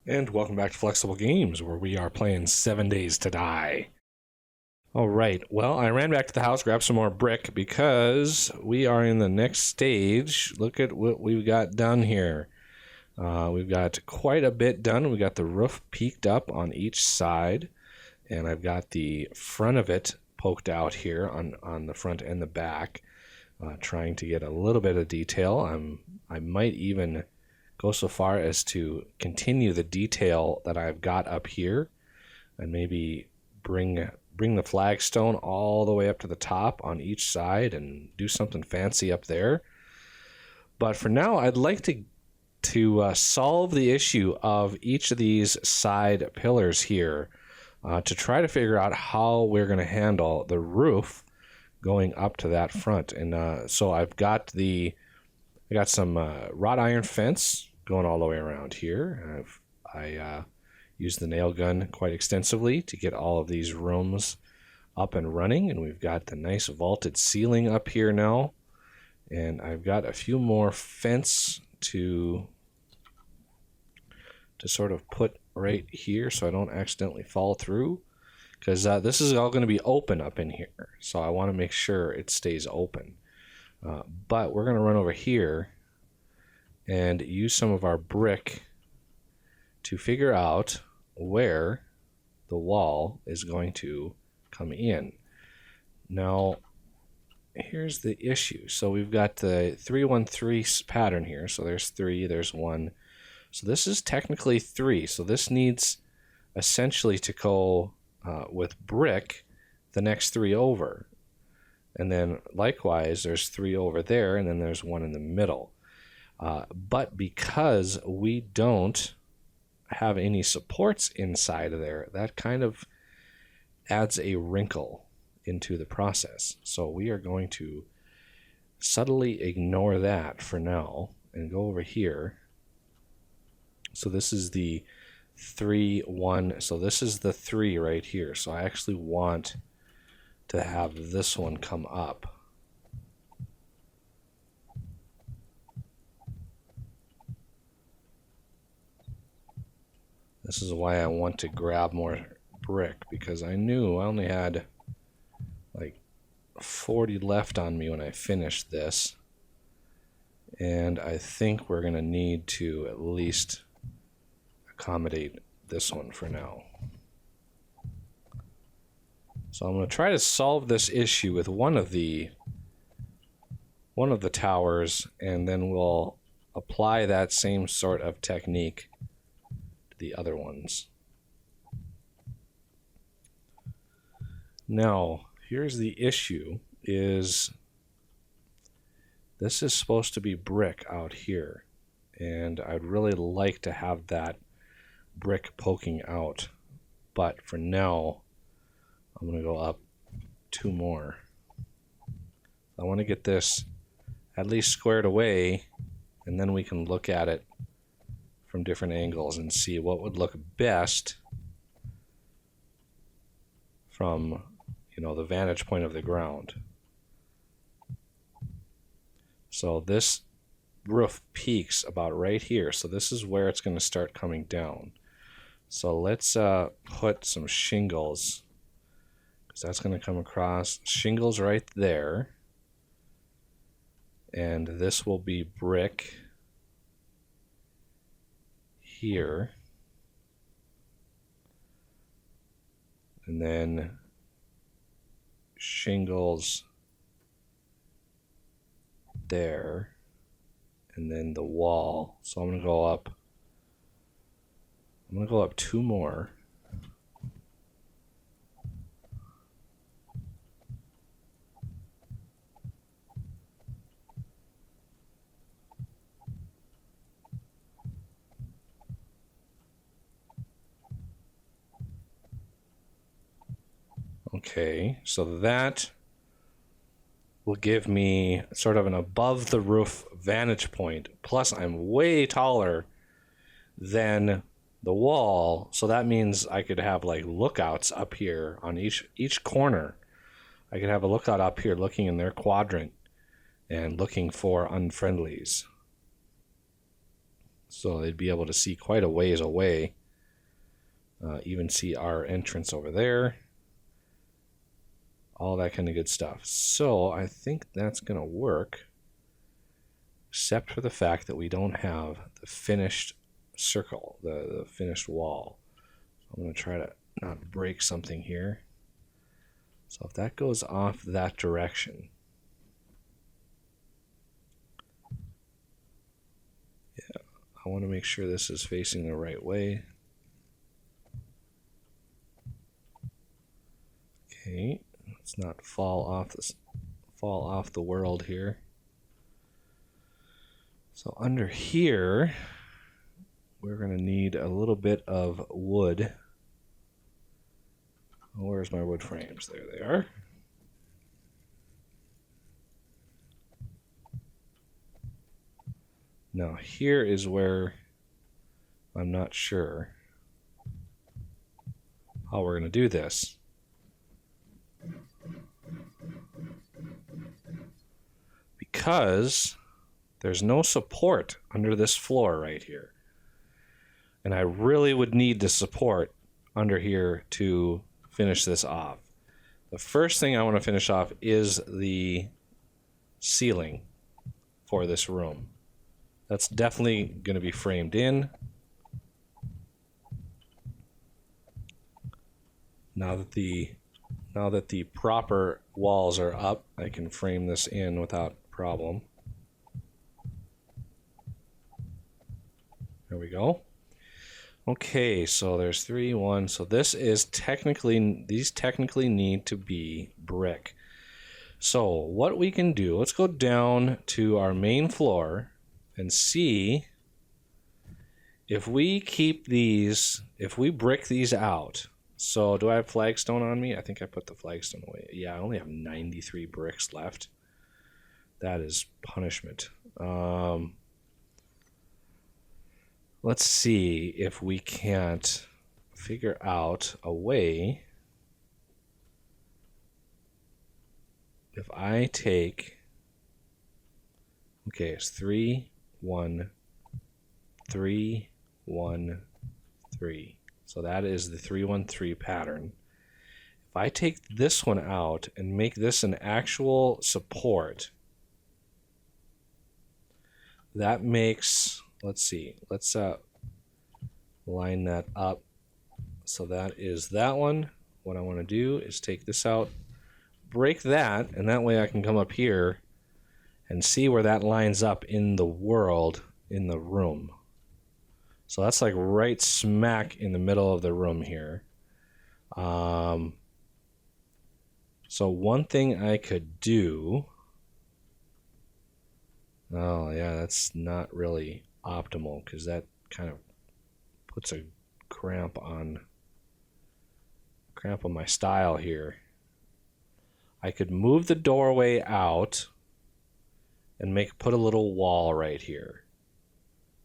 And welcome back to Flexible Games, where we are playing 7 Days to Die. Alright, well, I ran back to the house, grabbed some more brick, because we are in the next stage. Look at what we've got done here. We've got quite a bit done. We've got the roof peaked up on each side, and I've got the front of it poked out here on the front and the back, trying to get a little bit of detail. I might even go so far as to continue the detail that I've got up here and maybe bring the flagstone all the way up to the top on each side and do something fancy up there. But for now, I'd like to solve the issue of each of these side pillars here to try to figure out how we're going to handle the roof going up to that front. And so I got some wrought iron fence going all the way around here. I used the nail gun quite extensively to get all of these rooms up and running, and we've got the nice vaulted ceiling up here now. And I've got a few more fence to sort of put right here so I don't accidentally fall through, because this is all going to be open up in here, so I want to make sure it stays open. But we're going to run over here and use some of our brick to figure out where the wall is going to come in. Now, here's the issue. So we've got the 3-1-3 pattern here. So there's 3, there's 1. So this is technically 3. So this needs essentially to go with brick the next 3 over. And then likewise, there's 3 over there, and then there's 1 in the middle. But because we don't have any supports inside of there, that kind of adds a wrinkle into the process. So we are going to subtly ignore that for now and go over here. So this is the 3-1. So this is the 3 right here. So I actually want to have this one come up. This is why I want to grab more brick, because I knew I only had like 40 left on me when I finished this. And I think we're going to need to at least accommodate this one for now. So I'm going to try to solve this issue with one of the towers, and then we'll apply that same sort of technique the other ones. Now, here's the issue, is this is supposed to be brick out here, and I'd really like to have that brick poking out, but for now I'm going to go up 2 more. I want to get this at least squared away, and then we can look at it from different angles and see what would look best from, the vantage point of the ground. So this roof peaks about right here, so this is where it's going to start coming down. So let's put some shingles, because that's going to come across. Shingles right there, and this will be brick here, and then shingles there, and then the wall. So I'm going to go up 2 more. Okay, so that will give me sort of an above the roof vantage point. Plus, I'm way taller than the wall, so that means I could have like lookouts up here on each corner. I could have a lookout up here looking in their quadrant and looking for unfriendlies. So they'd be able to see quite a ways away Even see our entrance over there. All that kind of good stuff. So I think that's going to work, except for the fact that we don't have the finished circle, the finished wall. So I'm going to try to not break something here. So if that goes off that direction, yeah, I want to make sure this is facing the right way. Okay, let's not fall off the world here. So under here, we're going to need a little bit of wood. Where's my wood frames? There they are. Now here is where I'm not sure how we're going to do this. Because there's no support under this floor right here. And I really would need the support under here to finish this off. The first thing I want to finish off is the ceiling for this room. That's definitely going to be framed in. Now that the proper walls are up, I can frame this in without problem. There we go. Okay, so there's 3, 1. So this is these technically need to be brick. So what we can do, let's go down to our main floor and see if we keep these, if we brick these out. So do I have flagstone on me? I think I put the flagstone away. Yeah, I only have 93 bricks left. That is punishment. Let's see if we can't figure out a way. If I take, okay, it's 3, 1, 3, 1, 3. So that is the 3, 1, 3 pattern. If I take this one out and make this an actual support, that makes, let's see, let's line that up. So that is that one. What I want to do is take this out, break that, and that way I can come up here and see where that lines up in the world, in the room. So that's like right smack in the middle of the room here. So one thing I could do, oh yeah, that's not really optimal because that kind of puts a cramp on my style here. I could move the doorway out and put a little wall right here.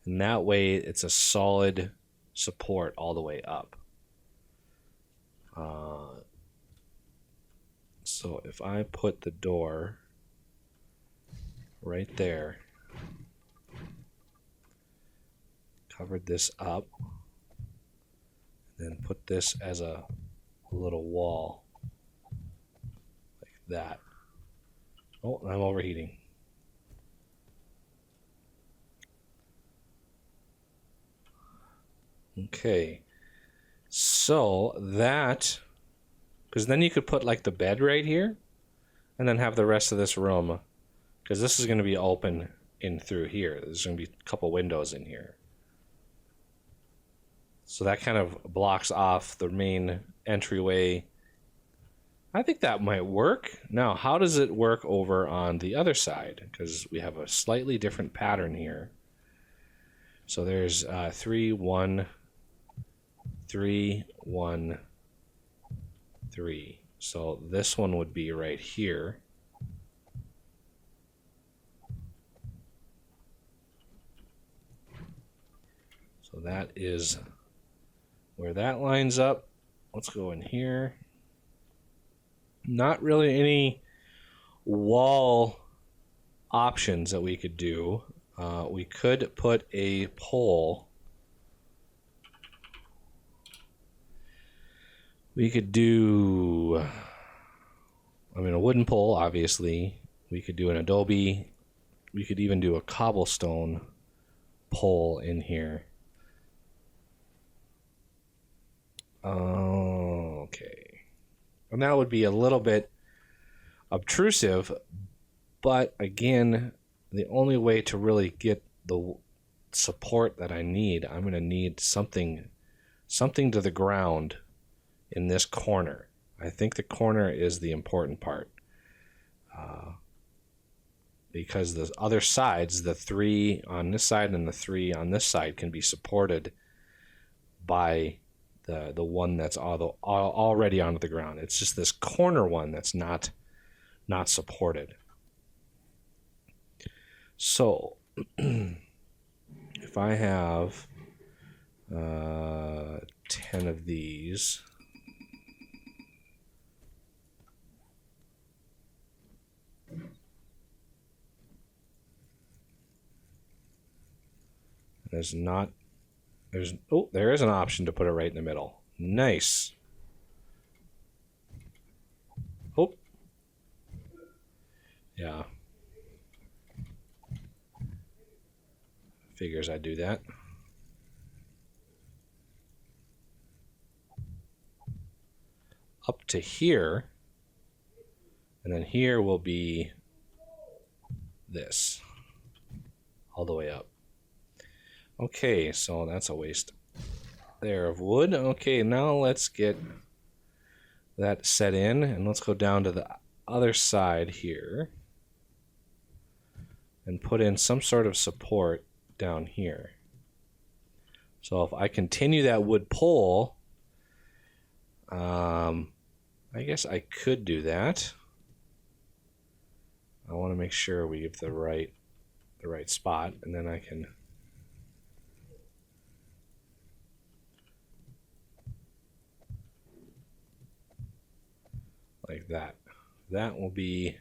And that way it's a solid support all the way up. So if I put the door right there, covered this up, then put this as a little wall like that. Oh, I'm overheating. Okay, so that, because then you could put like the bed right here and then have the rest of this room, because this is going to be open in through here. There's going to be a couple windows in here. So that kind of blocks off the main entryway. I think that might work. Now, how does it work over on the other side? Because we have a slightly different pattern here. So there's 3, 1, 3, 1, 3. So this one would be right here. So that is where that lines up. Let's go in here. Not really any wall options that we could do. We could put a pole We could do, I mean, a wooden pole, obviously. We could do an adobe. We could even do a cobblestone pole in here. Okay. And that would be a little bit obtrusive, but again, the only way to really get the support that I need, I'm going to need something to the ground in this corner. I think the corner is the important part. Because the other sides, the 3 on this side and the 3 on this side, can be supported by the one that's already onto the ground. It's just this corner one that's not supported. So if I have 10 of these, there is an option to put it right in the middle. Nice. Oh. Yeah. Figures I'd do that. Up to here. And then here will be this. All the way up. Okay, so that's a waste there of wood. Okay, now let's get that set in, and let's go down to the other side here and put in some sort of support down here. So if I continue that wood pole, I guess I could do that. I want to make sure we give the right spot, and then I can like that. That will be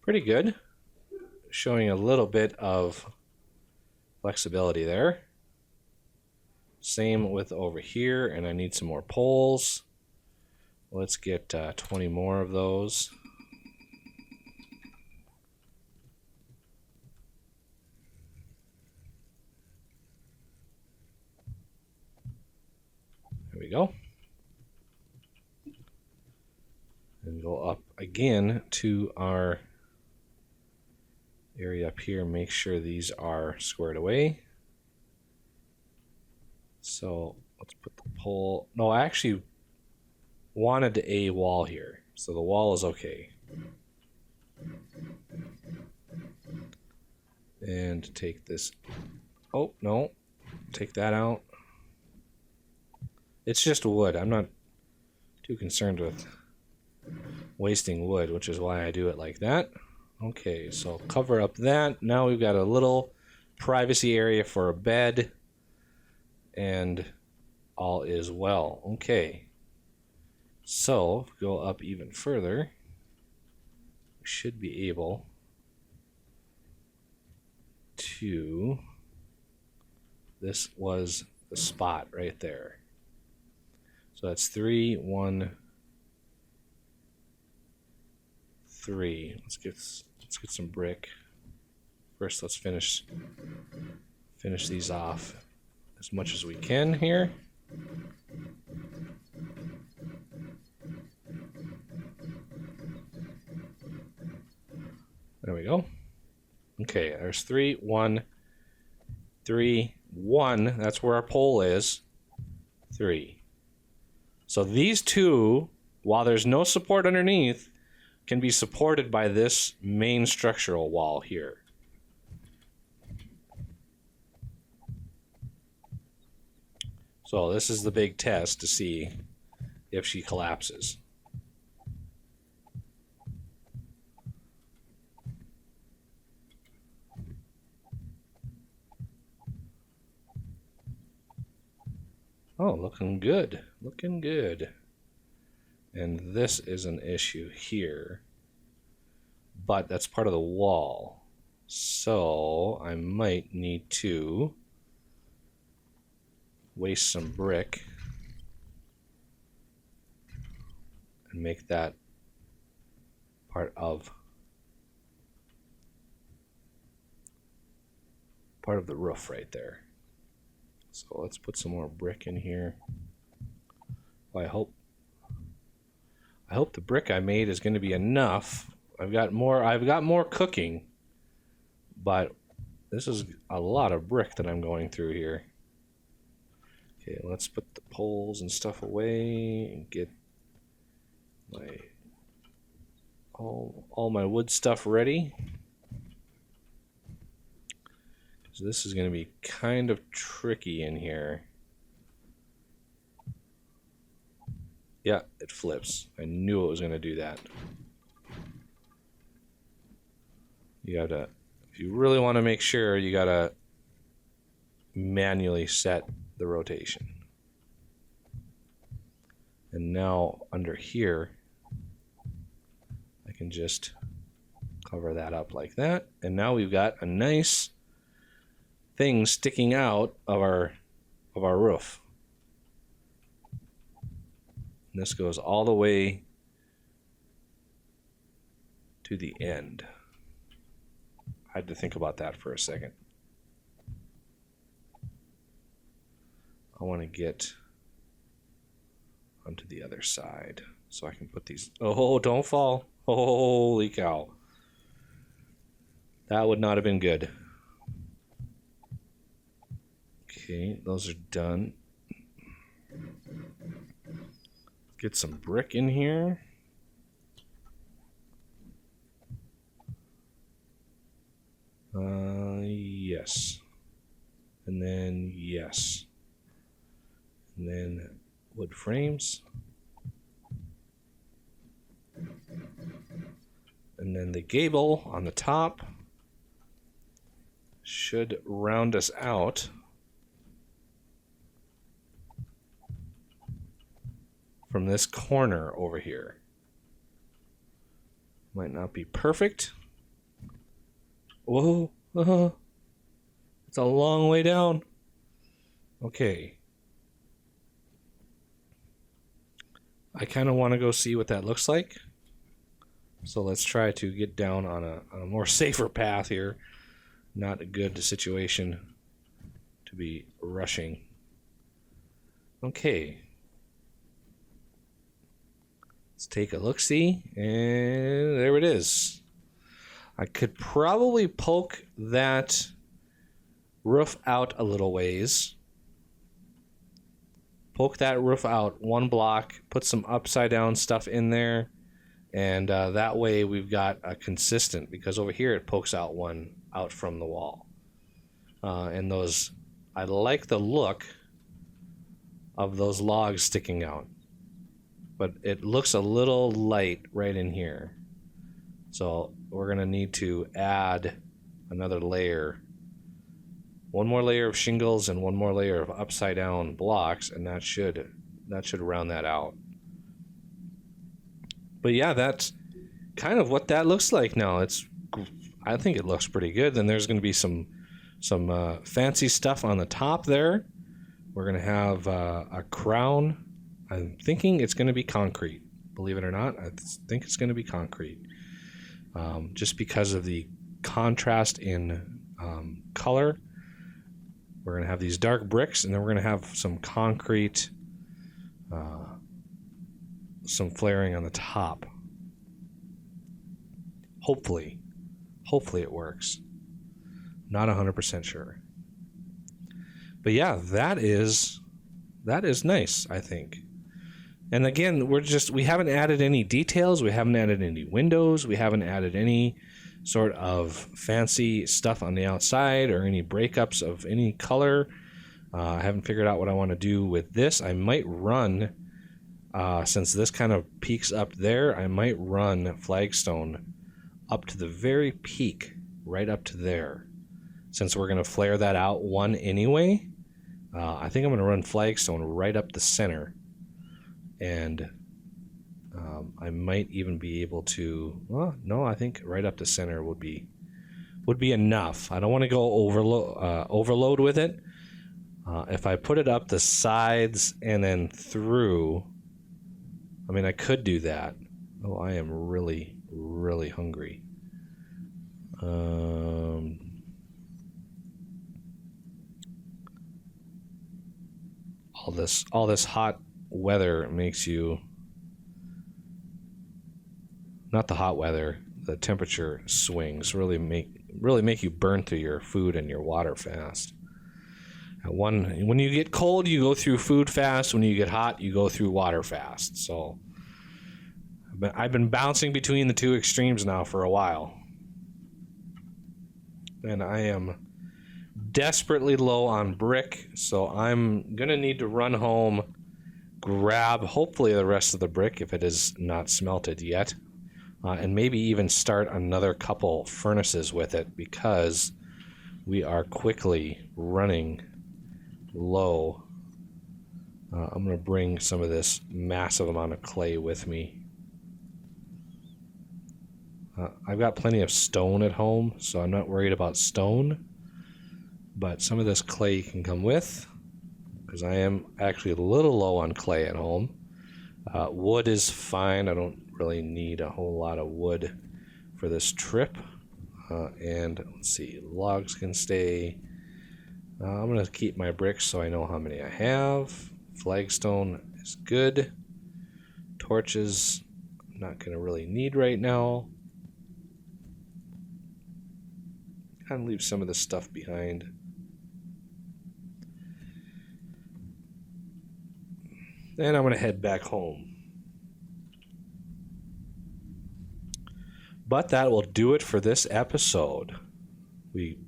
pretty good, showing a little bit of flexibility there. Same with over here, and I need some more poles. Let's get 20 more of those. There we go. And go up again to our area up here. Make sure these are squared away. So let's put the pole. No, I actually wanted a wall here, so the wall is okay. And take this. Oh no, take that out. It's just wood. I'm not too concerned with wasting wood, which is why I do it like that. Okay, so cover up that. Now we've got a little privacy area for a bed, and all is well. Okay, so go up even further. We should be able to, this was the spot right there. So that's 3, 1, 3. Let's get some brick. First, let's finish these off as much as we can here. There we go. Okay, there's 3, 1, 3, 1. That's where our pole is. 3. So these two, while there's no support underneath, can be supported by this main structural wall here. So this is the big test to see if she collapses. Oh, looking good. Looking good. And this is an issue here. But that's part of the wall. So I might need to waste some brick and make that part of the roof right there. So let's put some more brick in here. Well, I hope the brick I made is going to be enough. I've got more cooking, but this is a lot of brick that I'm going through here. Okay, let's put the poles and stuff away and get my all my wood stuff ready. So this is going to be kind of tricky in here. Yeah, it flips. I knew it was going to do that. You gotta, if you really want to make sure, you gotta manually set the rotation. And now under here, I can just cover that up like that. And now we've got a nice thing sticking out of our roof. And this goes all the way to the end. I had to think about that for a second. I want to get onto the other side so I can put these. Oh, don't fall. Holy cow. That would not have been good. Okay, those are done. Get some brick in here. Yes. And then yes. And then wood frames. And then the gable on the top should round us out from this corner over here. Might not be perfect. Whoa, it's a long way down. Okay. I kind of want to go see what that looks like. So let's try to get down on a more safer path here. Not a good situation to be rushing. Okay. Let's take a look-see, and there it is. I could probably poke that roof out a little ways. Poke that roof out one block, put some upside down stuff in there, and that way we've got a consistent, because over here it pokes out one out from the wall. And those, I like the look of those logs sticking out, but it looks a little light right in here. So we're going to need to add another layer. One more layer of shingles and one more layer of upside down blocks, and that should round that out. But yeah, that's kind of what that looks like now. I think it looks pretty good. Then there's going to be some fancy stuff on the top there. We're going to have a crown. I'm thinking it's going to be concrete. Believe it or not, I think it's going to be concrete. Just because of the contrast in color. We're going to have these dark bricks, and then we're going to have some concrete, some flaring on the top. Hopefully it works. Not 100% sure. But yeah, that is nice, I think. And again, we haven't added any details. We haven't added any windows. We haven't added any sort of fancy stuff on the outside or any breakups of any color. I haven't figured out what I want to do with this. I might run, since this kind of peaks up there, I might run flagstone up to the very peak, right up to there. Since we're going to flare that out one anyway, I think I'm going to run flagstone right up the center. And I might even be able to, well, no, I think right up the center would be enough. I don't want to go overload with it. If I put it up the sides and then through, I mean, I could do that. Oh, I am really, really hungry. All this hot weather makes you, not the hot weather, the temperature swings really make you burn through your food and your water fast. When you get cold, you go through food fast. When you get hot, you go through water fast. So I've been bouncing between the two extremes now for a while. And I am desperately low on brick, so I'm going to need to run home, grab hopefully the rest of the brick if it is not smelted yet, and maybe even start another couple furnaces with it because we are quickly running low. I'm going to bring some of this massive amount of clay with me. I've got plenty of stone at home, so I'm not worried about stone. But some of this clay can come with, because I am actually a little low on clay at home. Wood is fine. I don't really need a whole lot of wood for this trip. And let's see, logs can stay. I'm going to keep my bricks so I know how many I have. Flagstone is good. Torches, I'm not going to really need right now. Kind of leave some of this stuff behind. And I'm going to head back home. But that will do it for this episode. We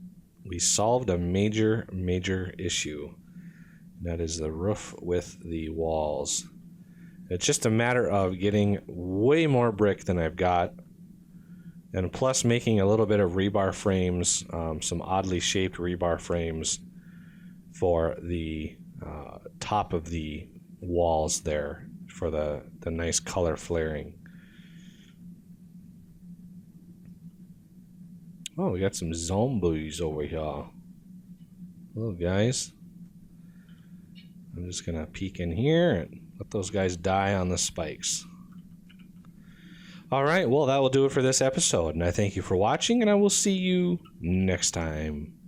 solved a major issue. That is the roof with the walls. It's just a matter of getting way more brick than I've got. And plus making a little bit of rebar frames, some oddly shaped rebar frames for the top of the walls there for the nice color flaring. Oh, we got some zombies over here. Hello, guys. I'm just going to peek in here and let those guys die on the spikes. All right, well, that will do it for this episode, and I thank you for watching, and I will see you next time.